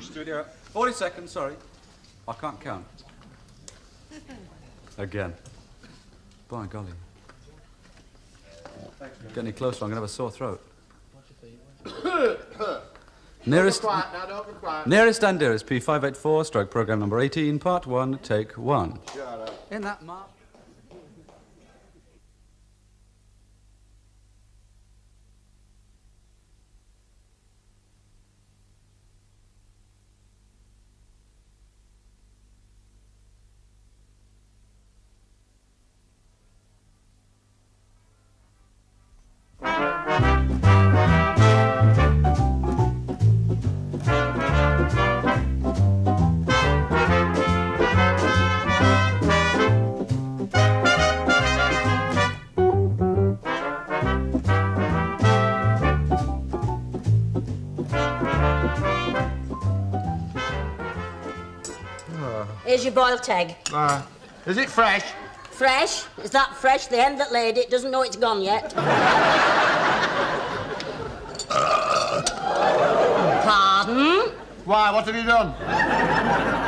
Studio. 40 seconds, sorry. I can't count. Again. By golly. Get any closer, I'm going to have a sore throat. Nearest, Nearest and Dearest, P584, stroke program number 18, part 1, take 1. Shut up. In that mark. Here's your boiled egg. Is it fresh? Fresh? Is that fresh? The hen that laid it doesn't know it's gone yet. Pardon? Why, what have you done?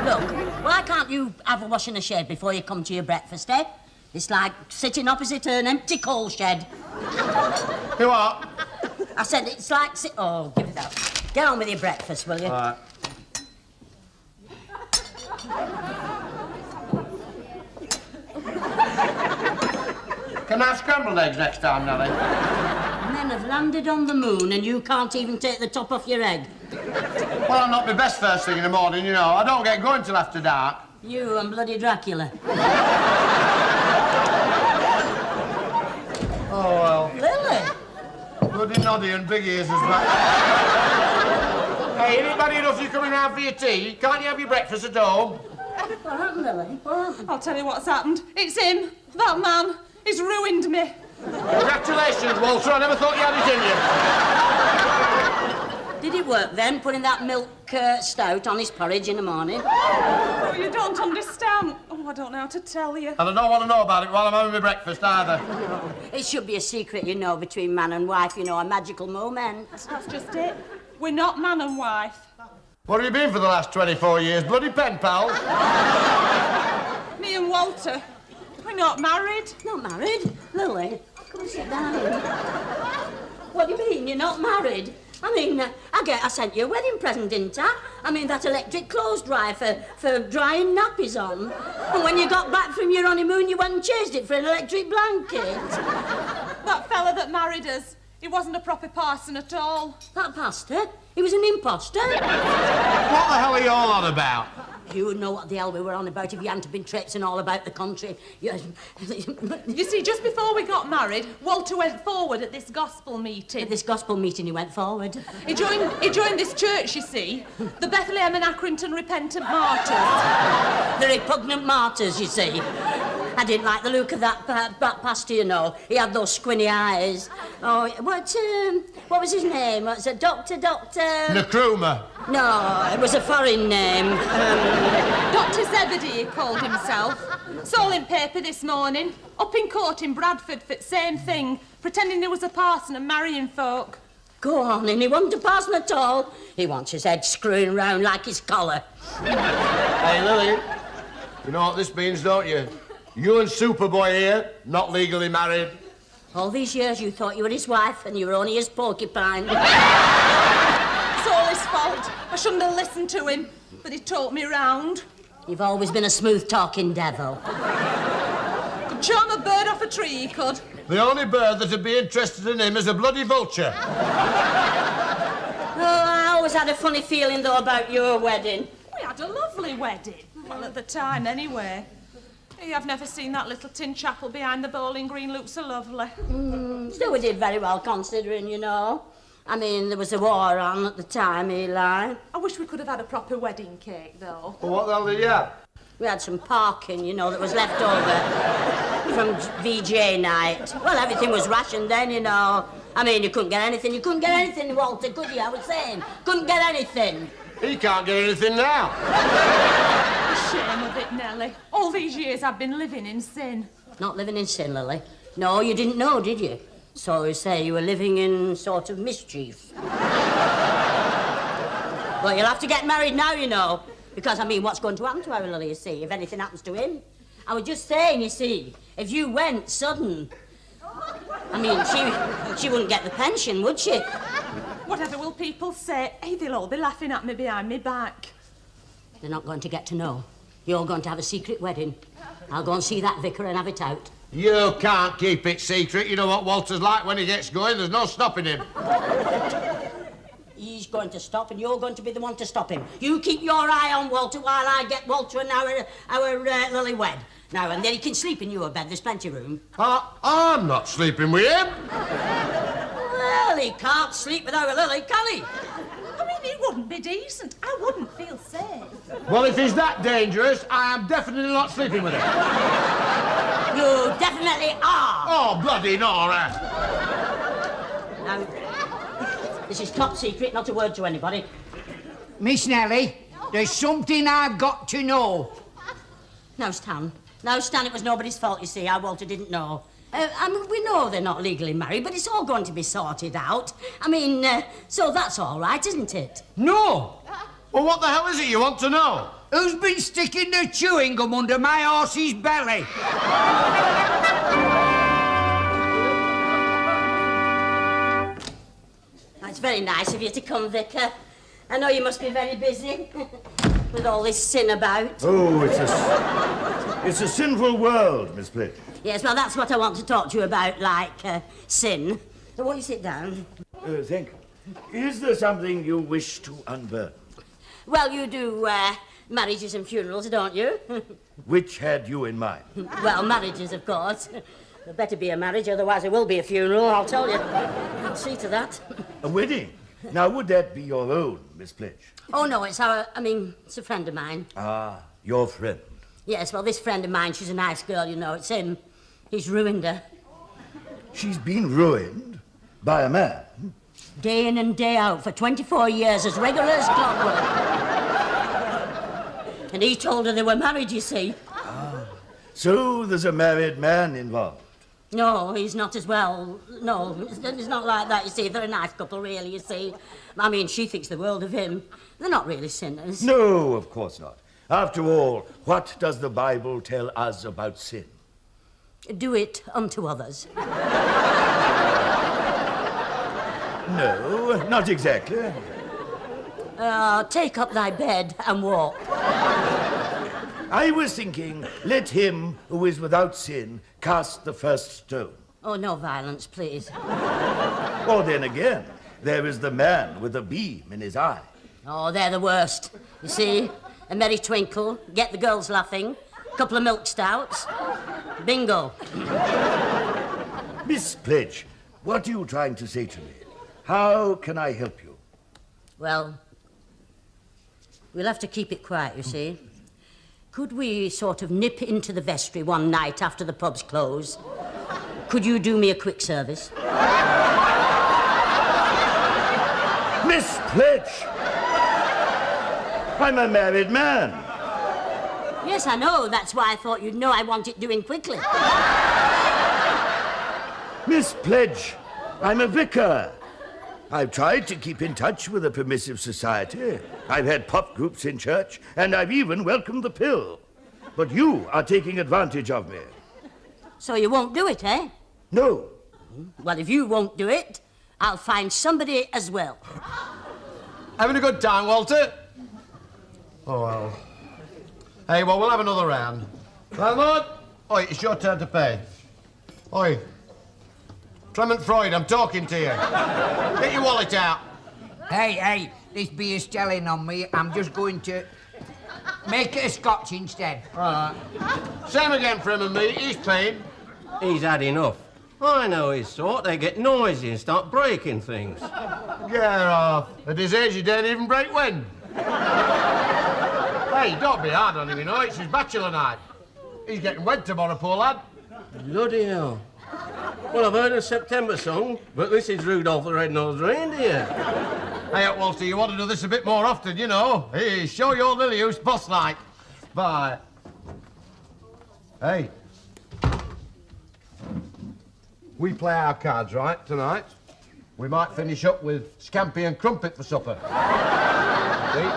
Look, why can't you have a wash in the shed before you come to your breakfast, eh? It's like sitting opposite an empty coal shed. You what? I said it's like Oh, give it that. Get on with your breakfast, will you? All right. Can I have scrambled eggs next time, Nellie? Men have landed on the moon and you can't even take the top off your egg. Well, I'm not my best first thing in the morning, you know. I don't get going till after dark. You and bloody Dracula. Oh, well. Lily? Bloody Noddy and Big Ears is back. Hey, anybody enough you coming round for your tea? Can't you have your breakfast at home? What happened, Lily? What happened? I'll tell you what's happened. It's him. That man. He's ruined me. Congratulations, Walter. I never thought you had it in you. Did it work then, putting that milk stout on his porridge in the morning? Oh, you don't understand. Oh, I don't know how to tell you. And I don't want to know about it while I'm having my breakfast either. No. It should be a secret, you know, between man and wife, you know, a magical moment. That's just it. We're not man and wife. What have you been for the last 24 years? Bloody pen pals? Me and Walter, we're not married. Not married? Lily, come and sit down. What do you mean, you're not married? I mean, I sent you a wedding present, didn't I? I mean, that electric clothes dryer for drying nappies on. And when you got back from your honeymoon, you went and changed it for an electric blanket. That fella that married us, he wasn't a proper parson at all. That pastor? He was an imposter. What the hell are you all on about? You would know what the hell we were on about if you hadn't been traipsing all about the country. You see, just before we got married, Walter went forward at this gospel meeting. At this gospel meeting, he went forward. He joined this church, you see, the Bethlehem and Accrington Repentant Martyrs. The repugnant martyrs, you see. I didn't like the look of that pastor, you know. He had those squinny eyes. Oh, what was his name? What's it? Doctor? Nkrumah. No, it was a foreign name. Dr. Zebedee, he called himself. Saw in paper this morning, up in court in Bradford for the same thing, pretending he was a parson and marrying folk. Go on, and he wasn't a parson at all. He wants his head screwing round like his collar. Hey, Lily, you know what this means, don't you? You and Superboy here, not legally married. All these years you thought you were his wife and you were only his porcupine. It's all his fault. I shouldn't have listened to him, but he talked me round. You've always been a smooth-talking devil. Could charm a bird off a tree, he could. The only bird that'd be interested in him is a bloody vulture. Oh, I always had a funny feeling, though, about your wedding. We had a lovely wedding. Well, at the time, anyway. I've never seen that little tin chapel behind the bowling green look so lovely. Still, we did very well, considering, you know. I mean, there was a war on at the time, Eli. I wish we could have had a proper wedding cake, though. Well, what the hell did you have? We had some parking, you know, that was left over from VJ night. Well, everything was rationed then, you know. I mean, you couldn't get anything. You couldn't get anything, Walter, could you? I was saying, couldn't get anything. He can't get anything now. Shame of it, Nellie. All these years I've been living in sin. Not living in sin, Lily. No, you didn't know, did you? So you say you were living in sort of mischief. Well, you'll have to get married now, you know. Because, I mean, what's going to happen to our Lily, you see, if anything happens to him? I was just saying, you see, if you went sudden... I mean, she wouldn't get the pension, would she? Whatever will people say? Hey, they'll all be laughing at me behind me back. They're not going to get to know. You're going to have a secret wedding. I'll go and see that vicar and have it out. You can't keep it secret. You know what Walter's like when he gets going. There's no stopping him. He's going to stop, and you're going to be the one to stop him. You keep your eye on Walter while I get Walter and our Lily wed. Now, and then he can sleep in your bed. There's plenty of room. I'm not sleeping with him. Well, he can't sleep with our Lily, can he? I mean, he wouldn't be decent. I wouldn't feel safe. Well, if he's that dangerous, I am definitely not sleeping with him. You definitely are. Oh, bloody Nora. Now, this is top secret, not a word to anybody. Miss Nellie, there's something I've got to know. Now, Stan, it was nobody's fault, you see. Our Walter didn't know. I mean, we know they're not legally married, but it's all going to be sorted out. I mean, so that's all right, isn't it? No! Well, what the hell is it you want to know? Who's been sticking their chewing gum under my horse's belly? It's very nice of you to come, Vicar. I know you must be very busy with all this sin about. Oh, it's a sinful world, Miss Plitch. Yes, well, that's what I want to talk to you about, like sin. So won't you sit down? Thank you. Is there something you wish to unburden? Well, you do marriages and funerals, don't you? Which had you in mind? Well, marriages, of course. There better be a marriage, otherwise there will be a funeral, I'll tell you. I'll see to that. A wedding? Now, would that be your own, Miss Plitch? Oh, no, it's it's a friend of mine. Ah, your friend. Yes, well, this friend of mine, she's a nice girl, you know. It's him. He's ruined her. She's been ruined by a man? Day in and day out for 24 years, as regular as clockwork. And he told her they were married, you see. Ah, so there's a married man involved? No, he's not as well. No, it's not like that, you see. They're a nice couple, really, you see. I mean, she thinks the world of him. They're not really sinners. No, of course not. After all, what does the Bible tell us about sin? Do it unto others. No, not exactly. Take up thy bed and walk. I was thinking, let him who is without sin cast the first stone. Oh, no violence, please. Or then again, there is the man with a beam in his eye. Oh, they're the worst. You see, a merry twinkle, get the girls laughing, couple of milk stouts, bingo. Miss Pledge, what are you trying to say to me? How can I help you? Well, we'll have to keep it quiet, you see. Could we sort of nip into the vestry one night after the pubs close? Could you do me a quick service? Miss Pledge! I'm a married man. Yes, I know. That's why I thought you'd know I want it doing quickly. Miss Pledge, I'm a vicar. I've tried to keep in touch with a permissive society. I've had pop groups in church, and I've even welcomed the pill. But you are taking advantage of me. So you won't do it, eh? No. Well, if you won't do it, I'll find somebody as well. Having a good time, Walter? Oh, well. Hey, well, we'll have another round. Landlord? Oi, it's your turn to pay. Oi. Clement Freud, I'm talking to you. Get your wallet out. Hey, this beer's telling on me. I'm just going to make it a scotch instead. All right. Same again for him and me. He's paying. He's had enough. I know his sort. They get noisy and start breaking things. Get off. At his age, you don't even break wind. Hey, don't be hard on him, you know. It's his bachelor night. He's getting wed tomorrow, poor lad. Bloody hell. Well, I've heard a September song, but this is Rudolph the Red-Nosed Reindeer. Hey, Walter, you want to do this a bit more often, you know. Hey, show your Lily who's boss-like. Bye. Hey. We play our cards, right, tonight? We might finish up with scampi and crumpet for supper. See?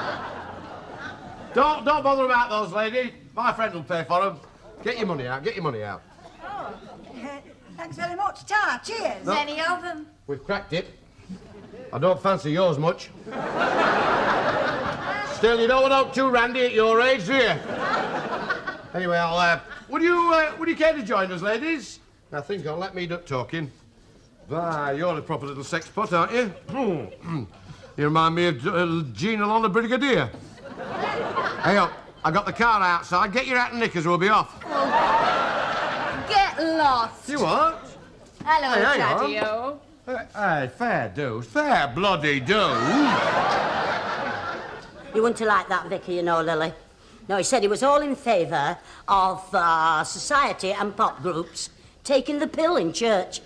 Don't bother about those, lady. My friend will pay for them. Get your money out, get your money out. Oh, thanks very much, Ta. Cheers. No. Many of them. We've cracked it. I don't fancy yours much. Still, you don't want out too randy at your age, do you? Anyway, would you care to join us, ladies? I think I'll let me do talking. Why, you're a proper little sex pot, aren't you? You remind me of Gina on the Brigadier. Hey up, I got the car outside. Get your hat and knickers, we'll be off. Get lost. You what? Hello, Hey, hang Daddy-o. Hey, fair dues, fair bloody dues. You wouldn't have liked that, Vicky, you know, Lily. No, he said he was all in favour of society and pop groups taking the pill in church.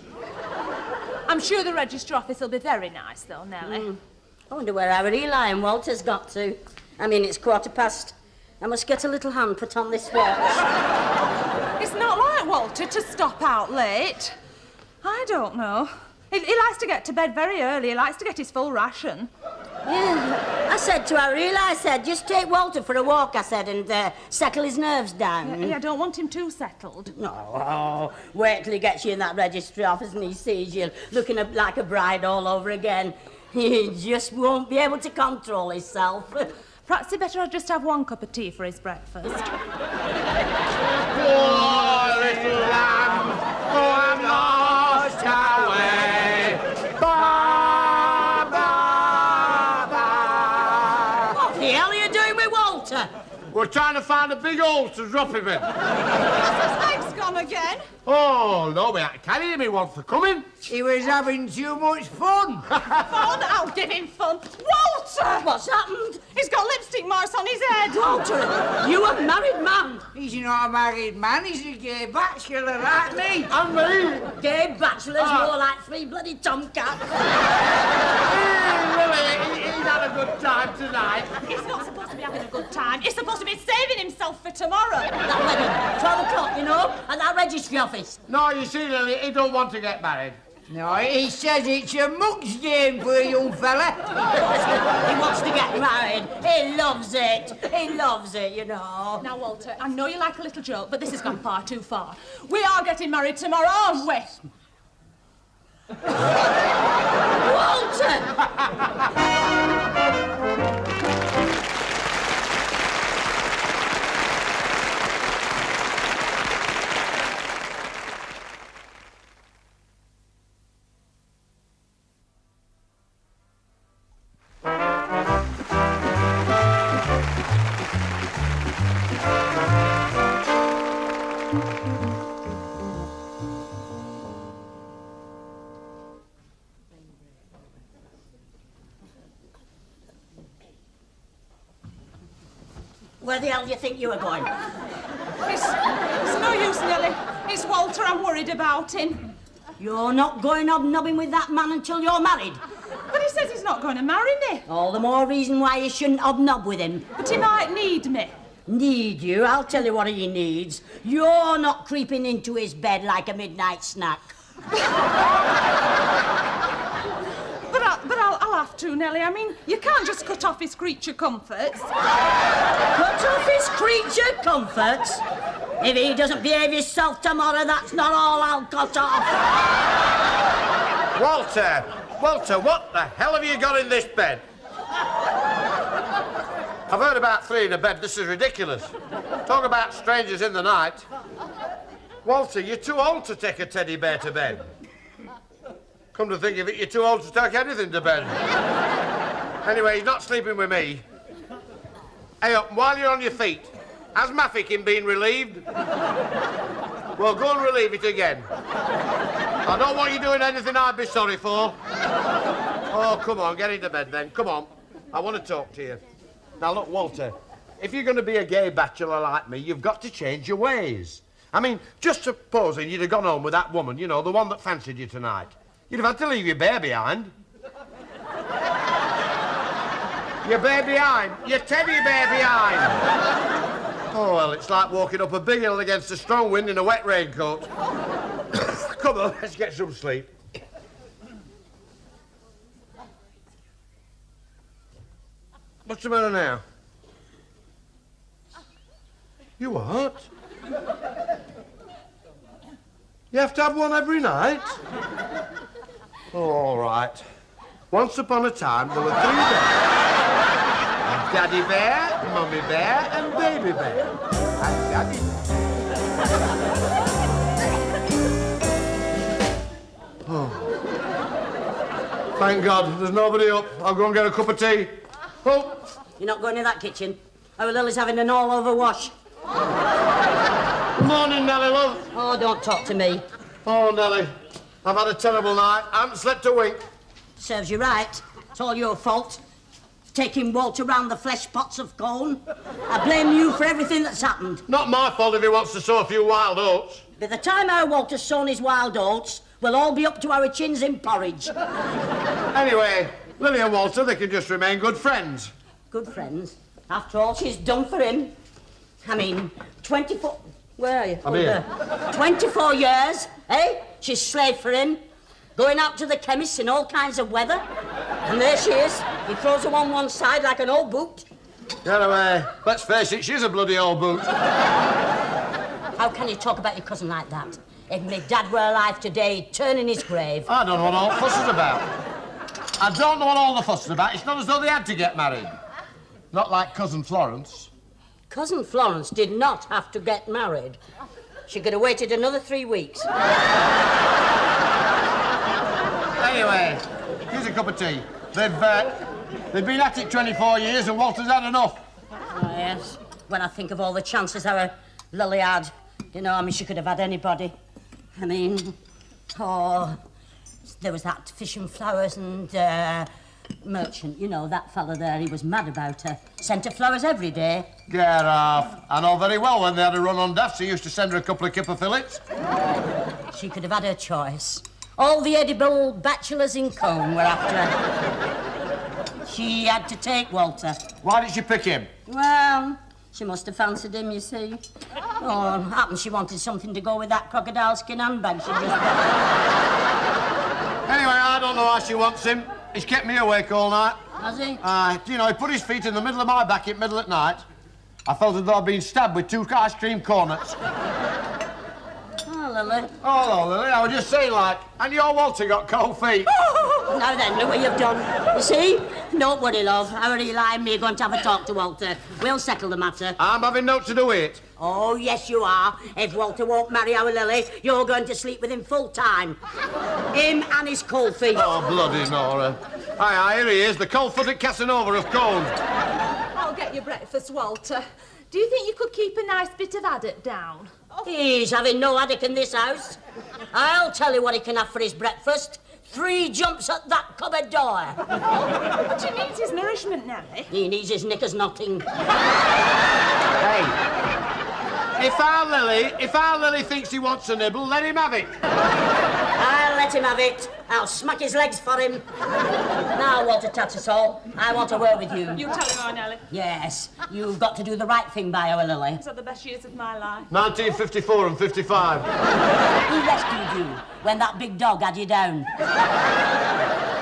I'm sure the register office will be very nice, though, Nellie. I wonder where our Eli and Walter's got to. I mean, it's 15:15. I must get a little hand put on this watch. It's not like Walter to stop out late. I don't know. He likes to get to bed very early. He likes to get his full ration. Yeah, I said to our Eli, I said, just take Walter for a walk, I said, and settle his nerves down. Yeah, I don't want him too settled. No, wait till he gets you in that registry office and he sees you looking up like a bride all over again. He just won't be able to control himself. Perhaps he better just have one cup of tea for his breakfast. Poor little lamb, oh, I'm lost away. Ba, ba, ba. What the hell are you doing with Walter? We're trying to find a big hole to drop him in. Has his legs gone again? Oh, no, we can't carry him. He wants to come in. He was having too much fun. Fun? I'll give him fun. Walter! What's happened? He's got lipstick marks on his head. Walter, you a married man. He's not a married man, he's a gay bachelor like me. And me. Gay bachelors more like three bloody tomcats. Really, he's had a good time tonight. He's not supposed to be having a good time. He's supposed to be saving himself for tomorrow. That wedding, 12 o'clock, you know, at that registry office. No, you see, Lily, he don't want to get married. No, he says it's a mug's game for a young fella. He wants to get married. He loves it. He loves it, you know. Now, Walter, I know you like a little joke, but this has gone far too far. We are getting married tomorrow, aren't we? Walter! Where the hell do you think you were going? It's no use, Nellie. It's Walter. I'm worried about him. You're not going hobnobbing with that man until you're married. But he says he's not going to marry me. All the more reason why you shouldn't hobnob with him. But he might need me. Need you? I'll tell you what he needs. You're not creeping into his bed like a midnight snack. But I'll have to, Nellie. I mean, you can't just cut off his creature comforts. Cut off his creature comforts? If he doesn't behave himself tomorrow, that's not all I'll cut off. Walter, what the hell have you got in this bed? I've heard about three in a bed. This is ridiculous. Talk about strangers in the night. Walter, you're too old to take a teddy bear to bed. Come to think of it, you're too old to take anything to bed. Anyway, he's not sleeping with me. Hey, up, while you're on your feet, has Maffikin been relieved? Well, go and relieve it again. I don't want you doing anything I'd be sorry for. Oh, come on, get into bed then. Come on. I want to talk to you. Now, look, Walter, if you're going to be a gay bachelor like me, you've got to change your ways. I mean, just supposing you'd have gone home with that woman, you know, the one that fancied you tonight. You'd have had to leave your bear behind. Your bear behind. Your teddy bear behind. Oh, well, it's like walking up a big hill against a strong wind in a wet raincoat. Come on, let's get some sleep. What's the matter now? You what? You have to have one every night? Oh, all right. Once upon a time, there were 3 bears. Daddy bear, Mummy bear, and baby bear. And Daddy Oh. Thank God, there's nobody up. I'll go and get a cup of tea. Oh. You're not going in that kitchen. Our Lily's having an all-over wash. Morning, Nellie, love. Oh, don't talk to me. Oh, Nellie, I've had a terrible night. I haven't slept a wink. Serves you right. It's all your fault. Taking Walter round the flesh pots of corn. I blame you for everything that's happened. Not my fault if he wants to sow a few wild oats. By the time our Walter's sown his wild oats, we'll all be up to our chins in porridge. Anyway, Lily and Walter, they can just remain good friends. Good friends? After all she's done for him. I mean, 24... Where are you? I'm here. 24 years, eh? She's slaved for him. Going out to the chemist in all kinds of weather. And there she is. He throws her on one side like an old boot. Get away. Let's face it, she's a bloody old boot. How can you talk about your cousin like that? If my dad were alive today, he'd turn in his grave. I don't know what all the fuss is about. I don't know what all the fuss is about. It's not as though they had to get married. Not like Cousin Florence. Cousin Florence did not have to get married. She could have waited another 3 weeks. Anyway, here's a cup of tea. They've been at it 24 years and Walter's had enough. Oh, yes. When I think of all the chances our Lily had, you know, I mean, she could have had anybody. I mean, there was that Fish and Flowers and merchant, you know, that fella there, he was mad about her. Sent her flowers every day. Get off. I know very well when they had a run on Daffs, he used to send her a couple of kipper fillets. She could have had her choice. All the edible bachelors in Combe were after her. She had to take Walter. Why did she pick him? Well, she must have fancied him, you see. Oh, happened she wanted something to go with that crocodile skin handbag she just got. Anyway, I don't know how she wants him. He's kept me awake all night. Has he? You know, he put his feet in the middle of my back at middle at night. I felt as though I'd been stabbed with 2 ice cream cornets. Oh, Lily. Oh, hello, Lily. I was just saying, like, and your Walter got cold feet. Now then, look what you've done. You see? Don't worry, love. Our Eli and me are going to have a talk to Walter. We'll settle the matter. I'm having nothing to do with it. Oh, yes, you are. If Walter won't marry our Lily, you're going to sleep with him full time. Him and his cold feet. Oh, bloody Nora. Aye, here he is, the cold-footed Casanova of Colne. I'll get you breakfast, Walter. Do you think you could keep a nice bit of haddock down? He's having no haddock in this house. I'll tell you what he can have for his breakfast. 3 jumps at that cupboard door. But he needs his nourishment, Nellie. He needs his knickers knotting. Hey, if our Lily thinks he wants a nibble, let him have it. I'll let him have it. I'll smack his legs for him. Now, Walter Tattersall, I want a word with you. You tell him, Nellie. Yes, you've got to do the right thing by our Lily. These are the best years of my life. 1954 and 55. He rescued you when that big dog had you down.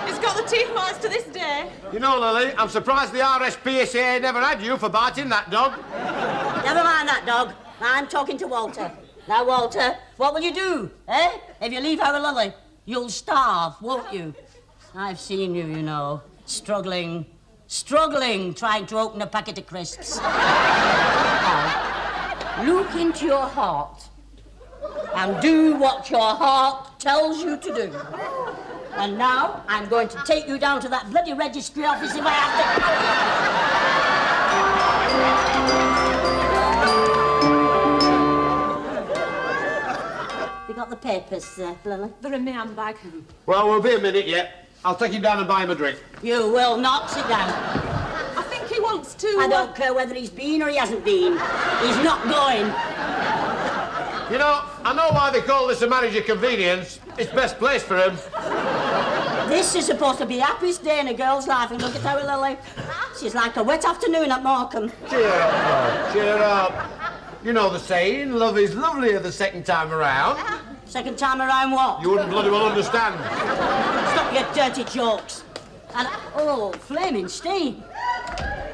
He's got the teeth marks to this day. You know, Lily, I'm surprised the RSPCA never had you for biting that dog. Never mind that dog. I'm talking to Walter. Now, Walter, what will you do, eh? If you leave our Lily, you'll starve, won't you? I've seen you, you know, struggling, trying to open a packet of crisps. Now, look into your heart and do what your heart tells you to do. And now, I'm going to take you down to that bloody registry office if I have to... You got the papers, Lily? They're in my handbag. Well, we'll be a minute yet. I'll take him down and buy him a drink. You will not sit down. I think he wants to... I don't care whether he's been or he hasn't been. He's not going. You know, I know why they call this a marriage of convenience. It's best place for him. This is supposed to be the happiest day in a girl's life, and look at our Lily. She's like a wet afternoon at Morecambe. Cheer up, love. Cheer up. You know the saying, love is lovelier the second time around. Second time around what? You wouldn't bloody well understand. Stop your dirty jokes. And, oh, flaming steam.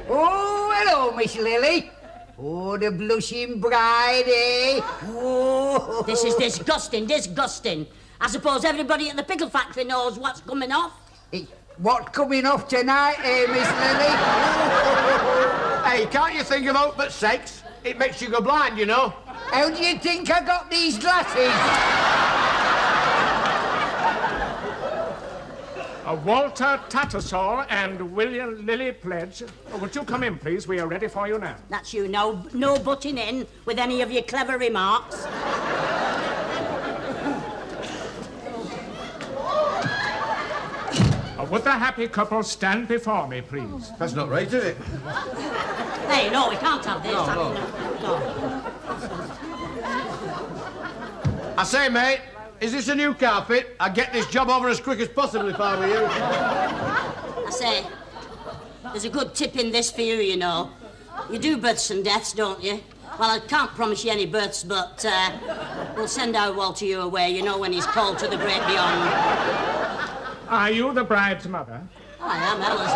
Oh, hello, Miss Lily. Oh, the blushing bride, eh? Oh. This is disgusting, disgusting. I suppose everybody at the pickle factory knows what's coming off. What's coming off tonight, eh, Miss Lily? Hey, can't you think of hope but sex? It makes you go blind, you know. How do you think I got these glasses? Walter Tattersall and William Lily Pledge. Would you come in, please? We are ready for you now. That's you, no butting in with any of your clever remarks. Would the happy couple stand before me, please? That's not right, is it? Hey, no, we can't have this. No. No. I say, mate, is this a new carpet? I'd get this job over as quick as possible if I were you. I say, there's a good tip in this for you, you know. You do births and deaths, don't you? Well, I can't promise you any births, but we'll send our Walter you away, you know, when he's called to the great beyond. Are you the bride's mother? I am Ella's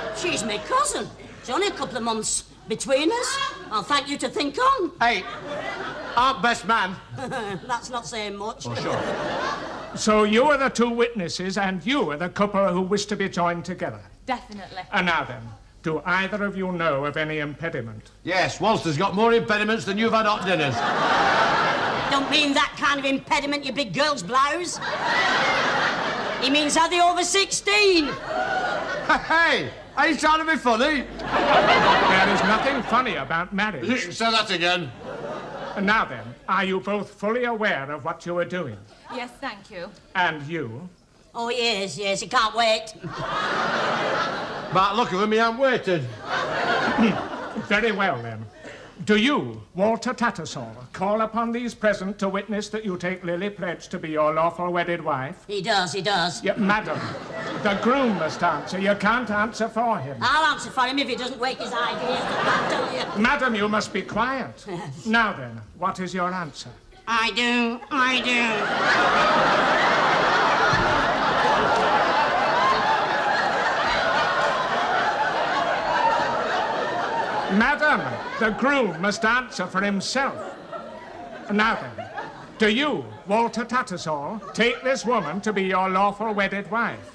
wife. She's my cousin. It's only a couple of months between us. I'll thank you to think on. Hey, aren't best man. That's not saying much. Oh, sure. So you are the two witnesses, and you are the couple who wish to be joined together. Definitely. And now then, do either of you know of any impediment? Yes, Walter's got more impediments than you've had hot dinners. Don't mean that kind of impediment, you big girl's blouse. He means are they over 16? Hey, are you trying to be funny? There is nothing funny about marriage. Say that again. And now then, are you both fully aware of what you are doing? Yes, thank you. And you? Oh, yes, he can't wait. But look at him, he ain't waited. Very well, then. Do you, Walter Tattersall, call upon these present to witness that you take Lily Pledge to be your lawful wedded wife? He does. Yeah, madam, the groom must answer. You can't answer for him. I'll answer for him if he doesn't wake his ideas, I tell you. Madam, you must be quiet. Now then, what is your answer? I do. Madam, the groom must answer for himself. Now then, do you, Walter Tattersall, take this woman to be your lawful wedded wife?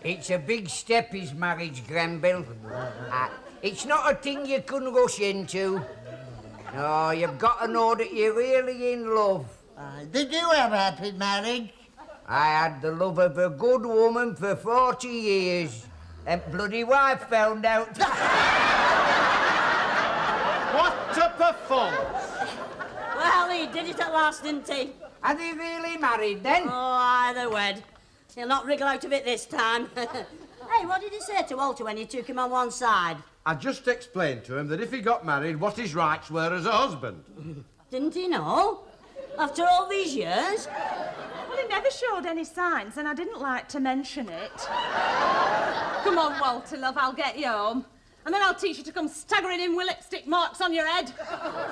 It's a big step, his marriage, Granville. It's not a thing you can rush into. No, you've got to know that you're really in love. Did you have a happy marriage? I had the love of a good woman for 40 years. And bloody wife found out. What a performance! Well, he did it at last, didn't he? Are they really married, then? Oh, either wed. He'll not wriggle out of it this time. Hey, what did he say to Walter when you took him on one side? I just explained to him that if he got married, what his rights were as a husband. Didn't he know? After all these years? Well, he never showed any signs, and I didn't like to mention it. Come on, Walter, love, I'll get you home. And then I'll teach you to come staggering in with lipstick marks on your head.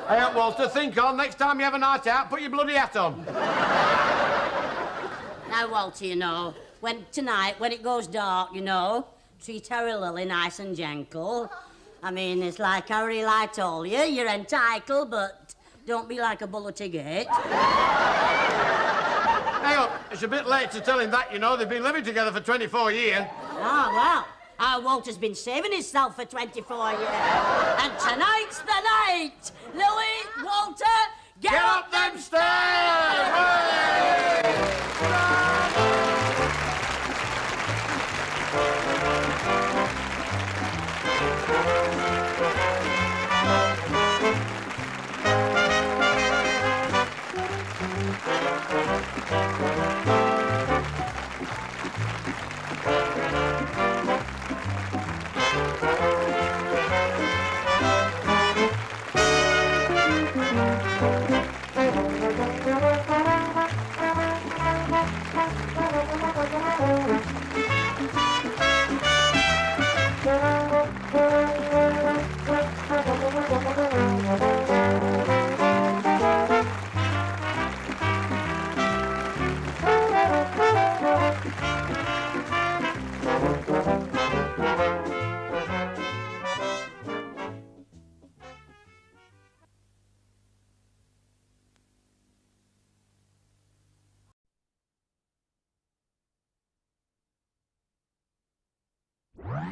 Hey, Walter, think on. Next time you have a night out, put your bloody hat on. Now, Walter, you know, tonight, when it goes dark, you know, treat Harry Lily nice and gentle. I mean, it's like Harry I told you, you're entitled, but don't be like a bull at a gate. Hey, up, it's a bit late to tell him that, you know. They've been living together for 24 years. Ah, well, our Walter's been saving himself for 24 years. And tonight's the night. Lily, Walter, get up them stairs!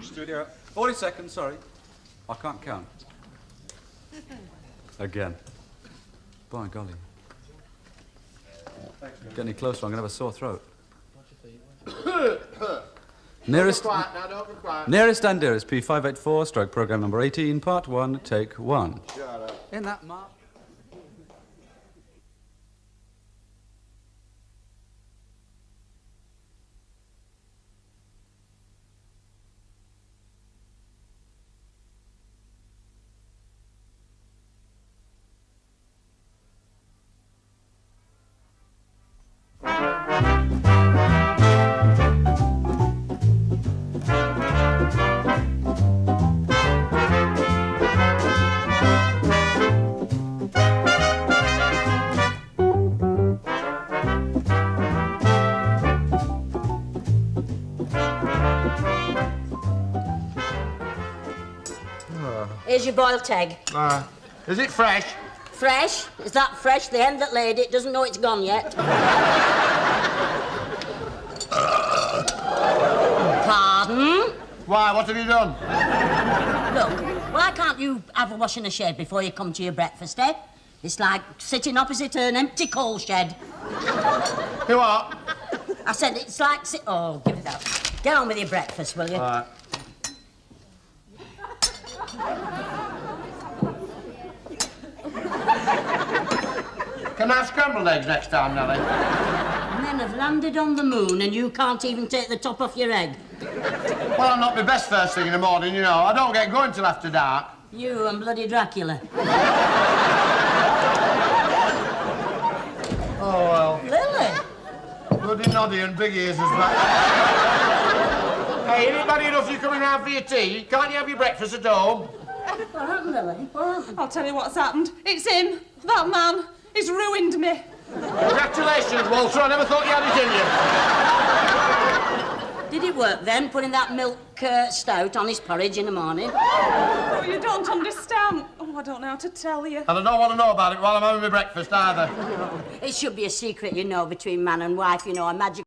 Studio. 40 seconds, sorry. I can't count. Again. By golly. Get any closer, I'm going to have a sore throat. Nearest, Quiet now, don't be quiet. Nearest and Dearest, P584, stroke program number 18, part 1, take 1. Shut up. In that mark. Here's your boiled egg. Is it fresh? Fresh? Is that fresh? The hen that laid it doesn't know it's gone yet. Pardon? Why, what have you done? Look, why can't you have a wash in the shed before you come to your breakfast, eh? It's like sitting opposite an empty coal shed. You what? I said it's like Oh, give it that. Get on with your breakfast, will you? All right. Can I have scrambled eggs next time, Nellie? Men have landed on the moon and you can't even take the top off your egg. Well, I'm not my best first thing in the morning, you know. I don't get going till after dark. You and bloody Dracula. Oh, well. Lily! Bloody noddy and big ears as well. Hey, anybody enough you coming round for your tea? Can't you have your breakfast at home? What happened, Lily? What happened? I'll tell you what's happened. It's him, that man. He's ruined me. Congratulations, Walter. I never thought you had it in you. Did it work then, putting that milk stout on his porridge in the morning? Oh, you don't understand. Oh, I don't know how to tell you. And I don't want to know about it while I'm having my breakfast either. It should be a secret, you know, between man and wife, you know, a magic